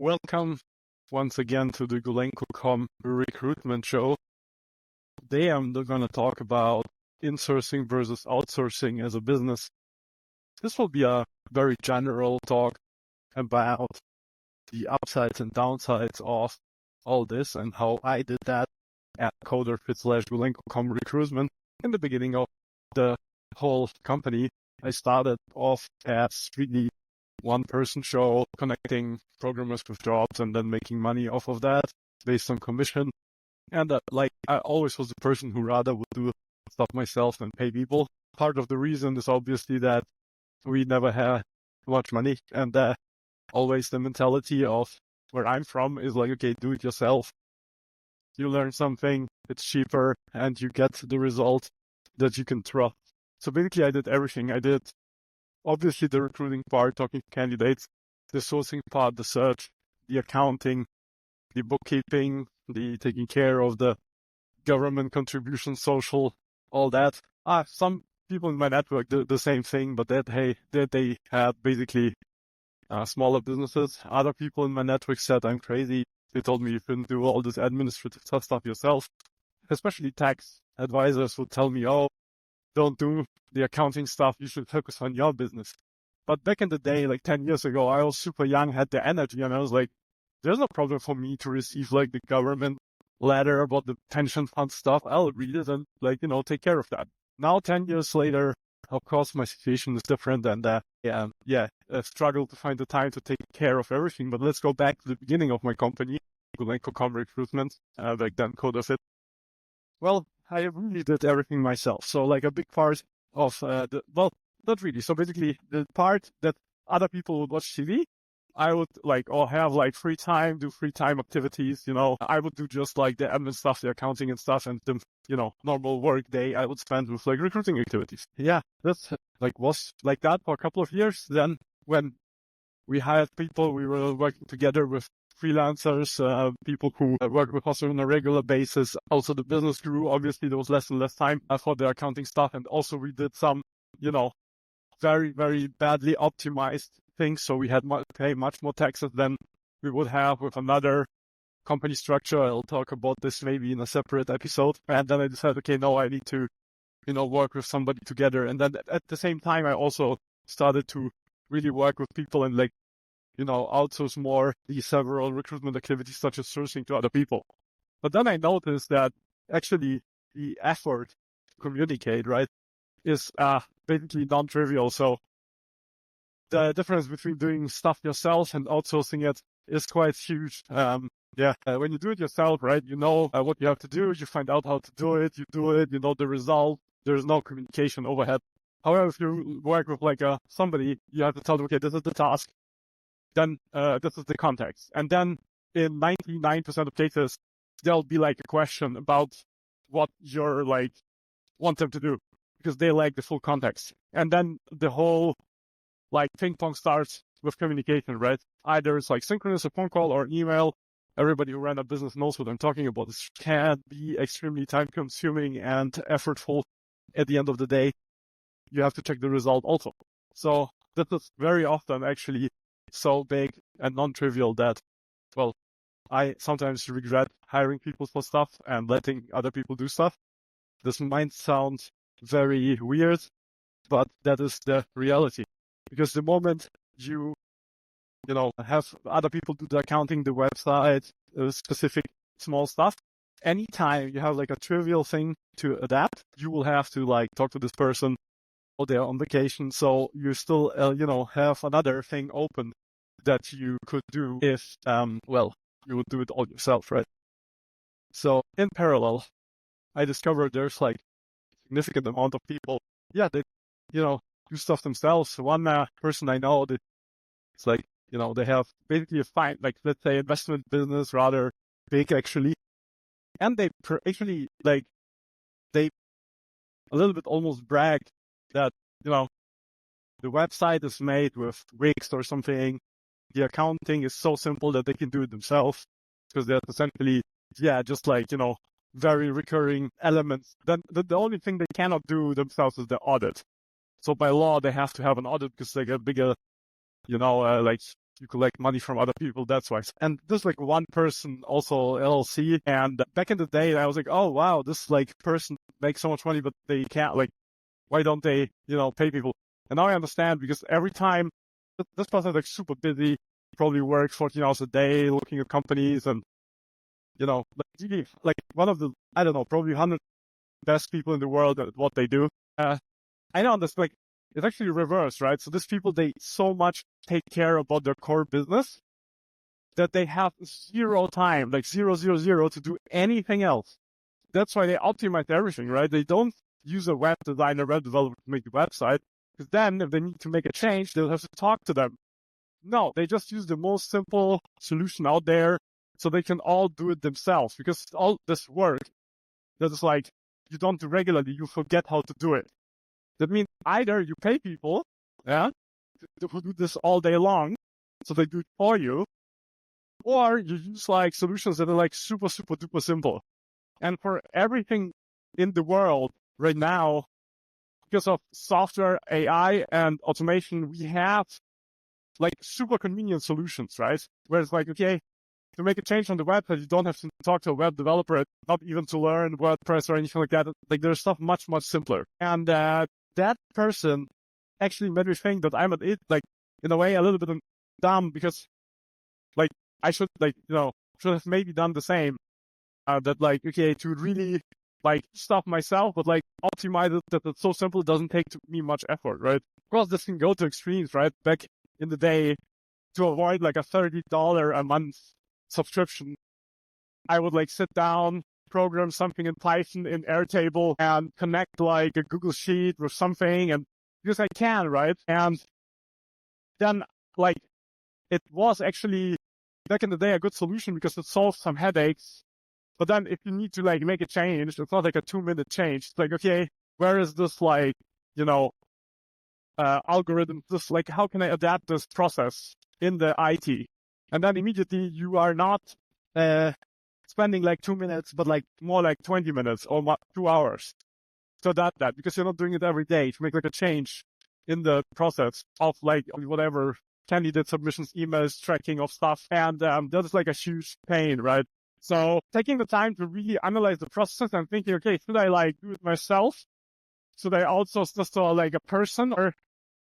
Welcome once again to the Gulenko.com recruitment show. Today I'm going to talk about insourcing versus outsourcing as a business. This will be a very general talk about the upsides and downsides of all this and how I did that at coderfit/Gulenko.com recruitment. In the beginning of the whole company, I started off as really one-person show, connecting programmers with jobs and then making money off of that based on commission. And I always was the person who rather would do stuff myself than pay people. Part of the reason is obviously that we never had much money, and always the mentality of where I'm from is like, okay, do it yourself. You learn something, it's cheaper, and you get the result that you can trust. So basically I did everything. I did obviously the recruiting part, talking to candidates, the sourcing part, the search, the accounting, the bookkeeping, the taking care of the government contribution, social, all that. Some people in my network did the same thing, but they had basically smaller businesses. Other people in my network said I'm crazy. They told me you shouldn't do all this administrative stuff yourself. Especially tax advisors would tell me, oh, don't do the accounting stuff, you should focus on your business. But back in the day, like 10 years ago, I was super young, had the energy, and I was like, there's no problem for me to receive like the government letter about the pension fund stuff. I'll read it and take care of that. Now, 10 years later, of course, my situation is different, and I struggle to find the time to take care of everything. But let's go back to the beginning of my company, Gulenko.com recruitment, back then CoderFit. Well, I really did everything myself. So like a big part of not really. So basically the part that other people would watch TV, I would have free time, do free time activities, I would do just like the admin stuff, the accounting and stuff, and the, normal work day I would spend with like recruiting activities. Yeah, that's was like that for a couple of years. Then when we hired people, we were working together with freelancers, people who work with us on a regular basis. Also, the business grew. Obviously, there was less and less time for the accounting stuff. And also, we did some, very, very badly optimized things. So we had to pay much more taxes than we would have with another company structure. I'll talk about this maybe in a separate episode. And then I decided, okay, no, I need to, work with somebody together. And then at the same time, I also started to really work with people and outsource more these several recruitment activities such as sourcing to other people. But then I noticed that actually the effort to communicate, right, is basically non-trivial. So the difference between doing stuff yourself and outsourcing it is quite huge. When you do it yourself, right, what you have to do, you find out how to do it, you do it, the result, there's no communication overhead. However, if you work with somebody, you have to tell them, okay, this is the task. Then this is the context. And then in 99% of cases, there'll be a question about what you're want them to do because they like the full context. And then the whole ping pong starts with communication, right? Either it's synchronous, a phone call or an email. Everybody who ran a business knows what I'm talking about. This can be extremely time consuming and effortful. At the end of the day, you have to check the result also. So this is very often actually so big and non-trivial that, I sometimes regret hiring people for stuff and letting other people do stuff. This might sound very weird, but that is the reality. Because the moment you, have other people do the accounting, the website, specific small stuff, anytime you have a trivial thing to adapt, you will have to talk to this person or they're on vacation. So you still, have another thing open that you could do if, you would do it all yourself, right? So in parallel, I discovered there's significant amount of people, they, do stuff themselves. One person I know that it's they have basically a fine, let's say investment business, rather big actually. And they actually they a little bit almost bragged that, the website is made with Wix or something. The accounting is so simple that they can do it themselves because they're essentially, just very recurring elements. Then the only thing they cannot do themselves is the audit. So by law, they have to have an audit because they get bigger, you collect money from other people. That's why. And this like one person, also LLC. And back in the day, I was like, oh, wow, this like person makes so much money, but they can't like, why don't they, pay people? And now I understand, because every time this person is like super busy, probably works 14 hours a day looking at companies and, like one of the, I don't know, probably 100 best people in the world at what they do. I know this, like, it's actually reversed, right? So these people, they so much take care about their core business that they have zero time, like 0, 0, 0 to do anything else. That's why they optimize everything, right? They don't use a web designer, web developer to make the website, because then if they need to make a change, they'll have to talk to them. No, they just use the most simple solution out there so they can all do it themselves, because all this work that is like you don't do regularly, you forget how to do it. That means either you pay people, who do this all day long, so they do it for you, or you use like solutions that are like super, super duper simple. And for everything in the world right now, because of software, AI, and automation, we have like super convenient solutions, right? Where it's like, okay, to make a change on the website, you don't have to talk to a web developer, not even to learn WordPress or anything like that. Like there's stuff much, much simpler. And that person actually made me think that I'm at it, like in a way, a little bit dumb, because like I should should have maybe done the same. That like, okay, to really like stuff myself, but like optimize it that it's so simple, it doesn't take me much effort, right? Of course, this can go to extremes, right? Back in the day, to avoid like a $30 a month subscription, I would like sit down, program something in Python in Airtable and connect like a Google Sheet or something, and because I can, right? And then like it was actually back in the day a good solution because it solved some headaches. But then if you need to like make a change, it's not like a 2-minute change. It's like, okay, where is this like, algorithm? This like, how can I adapt this process in the IT? And then immediately you are not spending like 2 minutes, but like more like 20 minutes or 2 hours to adapt that, because you're not doing it every day to make like a change in the process of like whatever candidate submissions, emails, tracking of stuff. And that is like a huge pain, right? So taking the time to really analyze the process and thinking, okay, should I like do it myself? Should I outsource this to like a person, or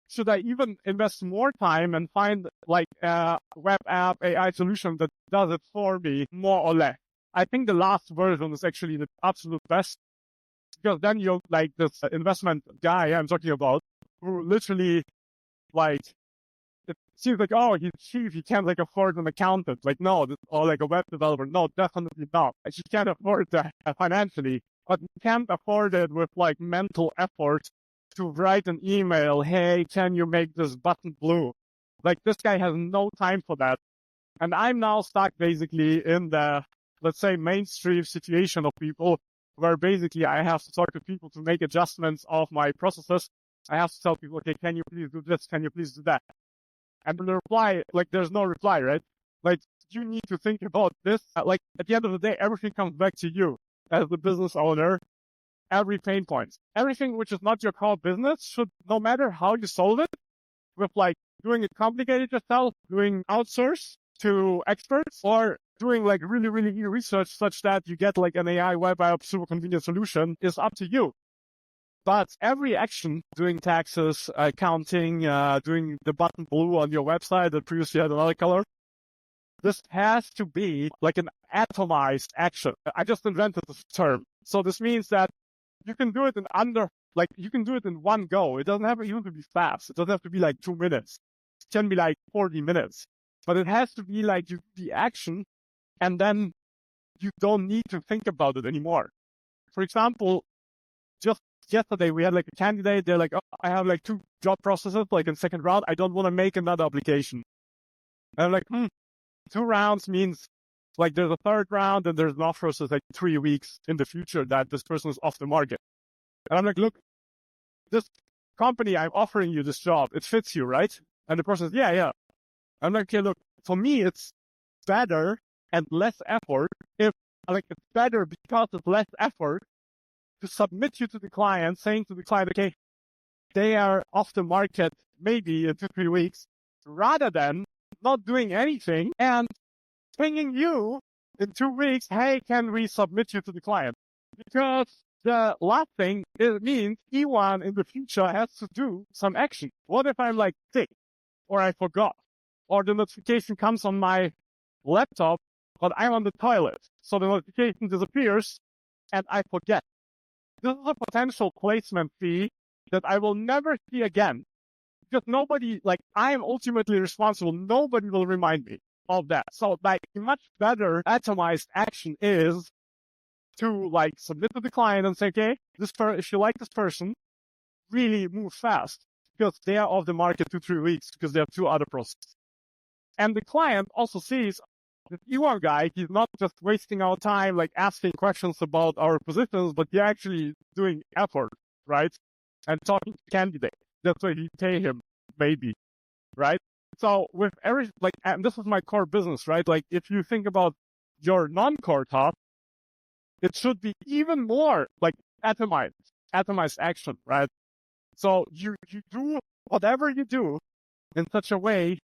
should I even invest more time and find like a web app AI solution that does it for me more or less? I think the last version is actually the absolute best, because then you're like this investment guy I'm talking about, who literally like, it seems like, oh, he's cheap, he can't like afford an accountant. Like, no, or like a web developer. No, definitely not. She can't afford that financially, but you can't afford it with like mental effort to write an email. Hey, can you make this button blue? Like this guy has no time for that. And I'm now stuck basically in the, let's say, mainstream situation of people where basically I have to talk to people to make adjustments of my processes. I have to tell people, okay, can you please do this? Can you please do that? And the reply, like, there's no reply, right? Like, you need to think about this. Like, at the end of the day, everything comes back to you as the business owner. Every pain point, everything which is not your core business should, no matter how you solve it, with like doing it complicated yourself, doing outsource to experts, or doing like really, really easy research such that you get like an AI web app super convenient solution, is up to you. But every action, doing taxes, accounting, doing the button blue on your website that previously had another color, this has to be like an atomized action. I just invented this term. So this means that you can do it you can do it in one go. It doesn't have even to be fast. It doesn't have to be like 2 minutes. It can be like 40 minutes. But it has to be like you do the action and then you don't need to think about it anymore. For example, just yesterday we had like a candidate. They're like, oh, I have like 2 job processes, like in second round. I don't want to make another application. And I'm like, 2 rounds means like there's a third round and there's an offer process like 3 weeks in the future that this person is off the market. And I'm like, look, this company, I'm offering you this job. It fits you, right? And the person says, yeah. I'm like, okay, look, for me, it's better and less effort. It's better because it's less effort to submit you to the client, saying to the client, okay, they are off the market maybe in 2-3 weeks, rather than not doing anything and pinging you in 2 weeks, hey, can we submit you to the client? Because the last thing, it means Iwan in the future has to do some action. What if I'm like sick, or I forgot, or the notification comes on my laptop, but I'm on the toilet, so the notification disappears and I forget. This is a potential placement fee that I will never see again. Because nobody, like, I am ultimately responsible. Nobody will remind me of that. So, like, a much better atomized action is to, like, submit to the client and say, okay, if you like this person, really move fast. Because they are off the market 2-3 weeks because they have 2 other processes. And the client also sees this Iwan guy, he's not just wasting our time, like, asking questions about our positions, but he's actually doing effort, right? And talking to candidates. That's why you pay him, maybe, right? So with and this is my core business, right? Like, if you think about your non-core task, it should be even more like atomized action, right? So you do whatever you do in such a way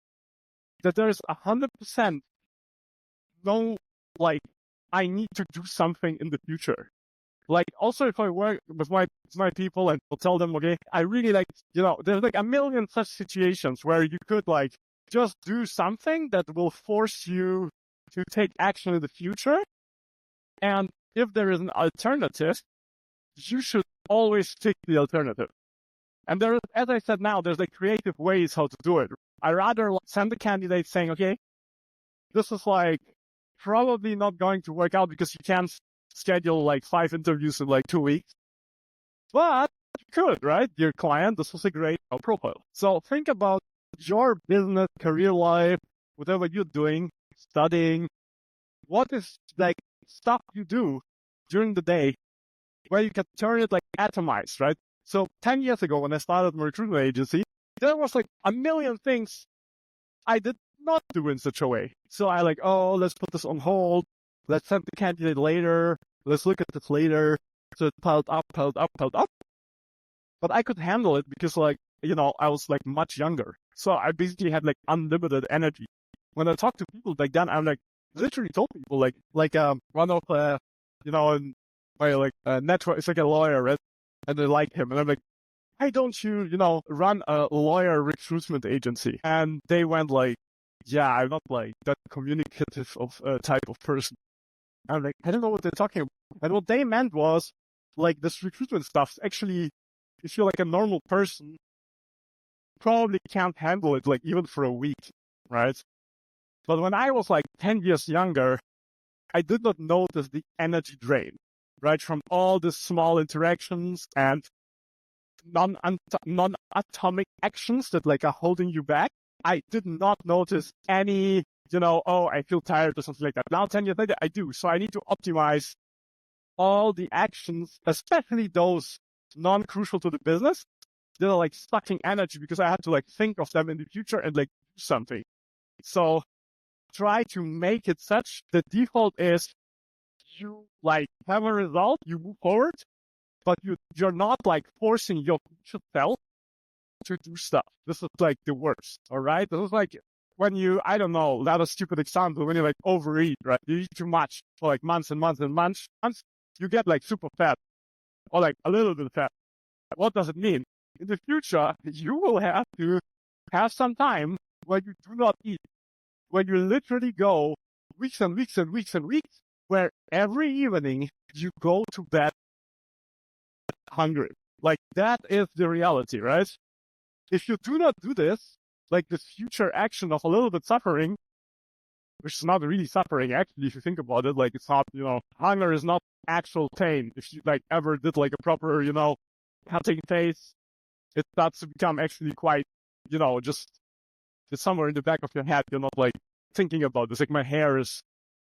that there's 100% no, like, I need to do something in the future. Like, also, if I work with my people and I'll tell them, okay, I really like, there's like a million such situations where you could like just do something that will force you to take action in the future. And if there is an alternative, you should always pick the alternative. And there is, as I said now, there's like creative ways how to do it. I rather send the candidate saying, okay, this is like probably not going to work out because you can't schedule like 5 interviews in like 2 weeks. But you could, right? Dear client, this was a great profile. So think about your business, career life, whatever you're doing, studying. What is like stuff you do during the day where you can turn it like atomized, right? So 10 years ago when I started my recruitment agency, there was like a million things I did not do in such a way. So I like, oh, let's put this on hold. Let's send the candidate later. Let's look at this later. So it piled up. But I could handle it because like, I was like much younger. So I basically had like unlimited energy. When I talk to people back then, I'm like, literally told people like one of, in my like network, it's like a lawyer, right? And they like him. And I'm like, why don't you, run a lawyer recruitment agency? And they went like, yeah, I'm not like that communicative of type of person. I'm like, I don't know what they're talking about. And what they meant was like this recruitment stuff. Actually, if you're like a normal person, probably can't handle it like even for a week, right? But when I was like 10 years younger, I did not notice the energy drain, right? From all the small interactions and non-atomic actions that like are holding you back. I did not notice any, oh, I feel tired or something like that. Now, 10 years later, I do. So I need to optimize all the actions, especially those non-crucial to the business, that are like sucking energy because I had to like think of them in the future and like do something. So try to make it such the default is you like have a result, you move forward, but you're not like forcing your future self to do stuff. This is like the worst, all right? This is like when you, I don't know, that's a stupid example, when you like overeat, right? You eat too much for like months and months and months, you get like super fat or like a little bit fat. What does it mean? In the future, you will have to have some time where you do not eat, where you literally go weeks and weeks and weeks and weeks, where every evening you go to bed hungry. Like that is the reality, right? If you do not do this, like this future action of a little bit suffering, which is not really suffering, actually, if you think about it, like it's not, hunger is not actual pain. If you like ever did like a proper, cutting phase, it starts to become actually quite, just it's somewhere in the back of your head. You're not like thinking about this. Like my hair has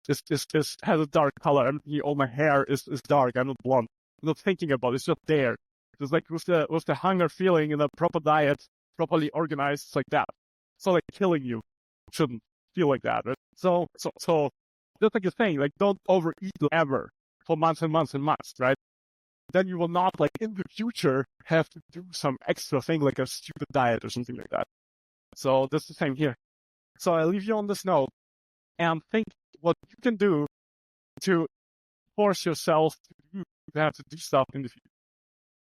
a dark color. I'm thinking, oh, my hair is dark. I'm not blonde. I'm not thinking about it. It's just there. It's like with the hunger feeling in a proper diet, properly organized, it's like that. So like killing you shouldn't feel like that, right? So just like you're saying, like don't overeat ever for months and months and months, right? Then you will not like in the future have to do some extra thing like a stupid diet or something like that. So that's the same here. So I leave you on this note and think what you can do to force yourself to have to do stuff in the future.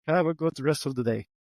Have a good rest of the day.